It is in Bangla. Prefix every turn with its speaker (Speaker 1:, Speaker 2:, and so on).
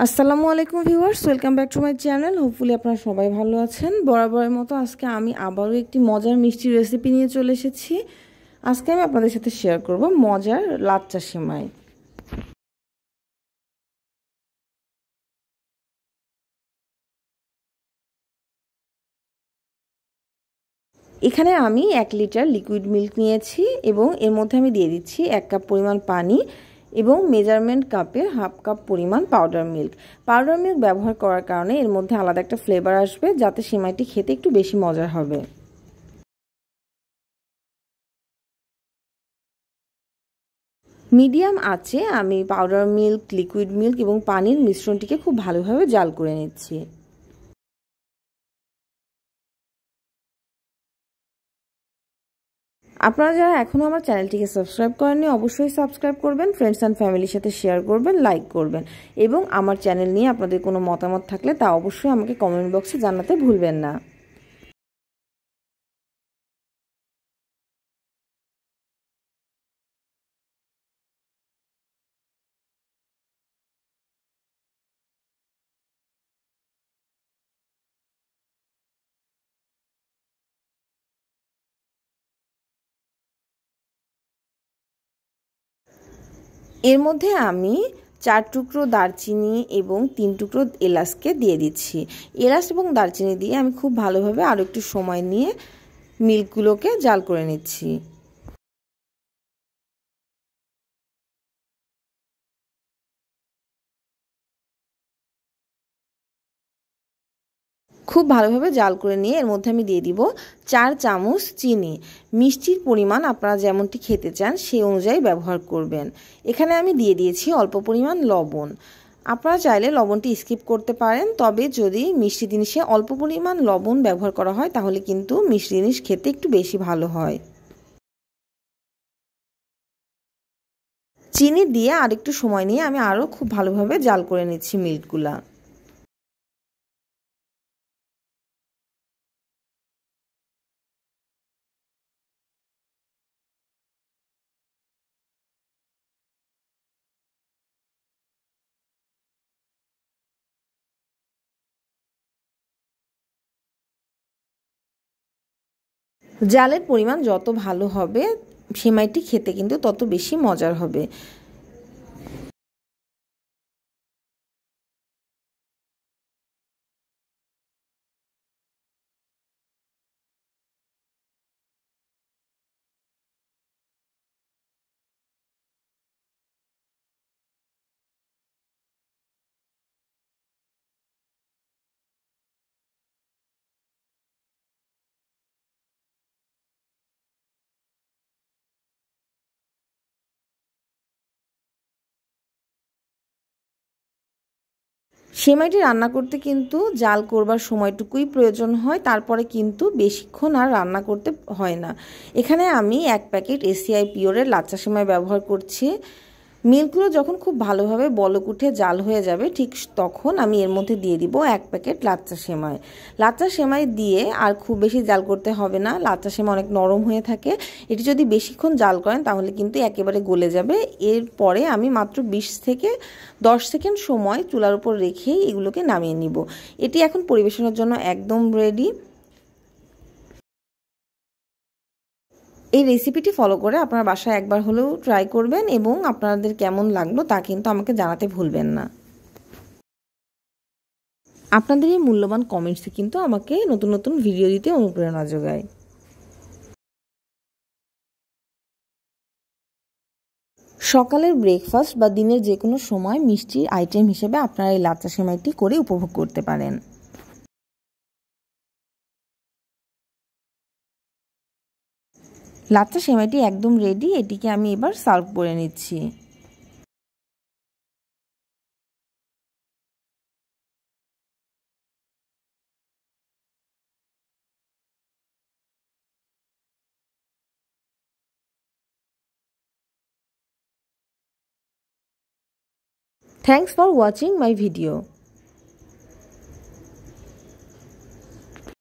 Speaker 1: আসসালামু আলাইকুম viewers, welcome back to my channel. Hopefully আপনারা সবাই ভালো আছেন। বরাবরের মতো আজকে আমি আবারও একটি মজার মিষ্টি রেসিপি নিয়ে চলে এসেছি। আজকে আমি আপনাদের সাথে শেয়ার করব মজার লাচ্চা সেমাই। এখানে আমি 1 লিটার লিকুইড মিল্ক নিয়েছি এবং এর মধ্যে আমি দিয়ে দিচ্ছি 1 কাপ পরিমাণ পানি এবং মেজারমেন্ট কাপের হাফ কাপ পরিমাণ পাউডার মিল্ক। পাউডার মিল্ক ব্যবহার করার কারণে এর মধ্যে আলাদা একটা ফ্লেভার আসবে, যাতে সেমাইটি খেতে একটু বেশি মজার হবে। মিডিয়াম আঁচে আমি পাউডার মিল্ক, লিকুইড মিল্ক এবং পানির মিশ্রণটিকে খুব ভালোভাবে জাল করে নিচ্ছি। আপনারা যারা এখনও আমার চ্যানেলটিকে সাবস্ক্রাইব করেননি অবশ্যই সাবস্ক্রাইব করবেন, ফ্রেন্ডস অ্যান্ড ফ্যামিলির সাথে শেয়ার করবেন, লাইক করবেন এবং আমার চ্যানেল নিয়ে আপনাদের কোনো মতামত থাকলে তা অবশ্যই আমাকে কমেন্ট বক্সে জানাতে ভুলবেন না। এর মধ্যে আমি 4 টুকরো দারচিনি এবং 3 টুকরো এলাচকে দিয়ে দিচ্ছি। এলাচ এবং দারচিনি দিয়ে আমি খুব ভালোভাবে আরও একটু সময় নিয়ে মিল্কগুলোকে জাল করে নিচ্ছি। খুব ভালোভাবে জাল করে নিয়ে এর মধ্যে আমি দিয়ে দিব 4 চামচ চিনি। মিষ্টির পরিমাণ আপনারা যেমনটি খেতে চান সেই অনুযায়ী ব্যবহার করবেন। এখানে আমি দিয়ে দিয়েছি অল্প পরিমাণ লবণ। আপনারা চাইলে লবণটি স্কিপ করতে পারেন, তবে যদি মিষ্টি জিনিসে অল্প পরিমাণ লবণ ব্যবহার করা হয় তাহলে কিন্তু মিষ্টি জিনিস খেতে একটু বেশি ভালো হয়। চিনি দিয়ে আরেকটু সময় নিয়ে আমি আরও খুব ভালোভাবে জাল করে নিচ্ছি মিল্কগুলা। জালের পরিমাণ যত ভালো হবে সেমাইটি খেতে কিন্তু তত বেশি মজার হবে। সেমাইটি রান্না করতে কিন্তু জাল করবার সময়টুকুই প্রয়োজন হয়, তারপরে কিন্তু বেশিক্ষণ আর রান্না করতে হয় না। এখানে আমি 1 প্যাকেট এসিআই পিওরের লাচ্চা সেমাই ব্যবহার করছি। মিল্কগুলো যখন খুব ভালোভাবে বলক উঠে জাল হয়ে যাবে ঠিক তখন আমি এর মধ্যে দিয়ে দিব 1 প্যাকেট লাচ্চা সেমাই। লাচ্চা সেমাই দিয়ে আর খুব বেশি জাল করতে হবে না, লাচ্চা সেমাই অনেক নরম হয়ে থাকে। এটি যদি বেশিক্ষণ জাল করেন তাহলে কিন্তু একেবারে গলে যাবে। এরপরে আমি মাত্র 20 থেকে 10 সেকেন্ড সময় চুলার উপর রেখেই এগুলোকে নামিয়ে নিব। এটি এখন পরিবেশনের জন্য একদম রেডি। এই রেসিপিটি ফলো করে আপনার বাসায় একবার হলেও ট্রাই করবেন এবং আপনাদের কেমন লাগলো তা কিন্তু আমাকে জানাতে ভুলবেন না। আপনাদের এই মূল্যবান কমেন্টসে কিন্তু আমাকে নতুন নতুন ভিডিও দিতে অনুপ্রেরণা যোগায়। সকালের ব্রেকফাস্ট বা দিনের যে কোনো সময় মিষ্টির আইটেম হিসেবে আপনারা এই লাচ্চা সেমাইটি করে উপভোগ করতে পারেন। লাচ্চা সেমাইটি একদম রেডি। এটিকে আমি এবার সার্ভ করে নিচ্ছি। Thanks for watching my video.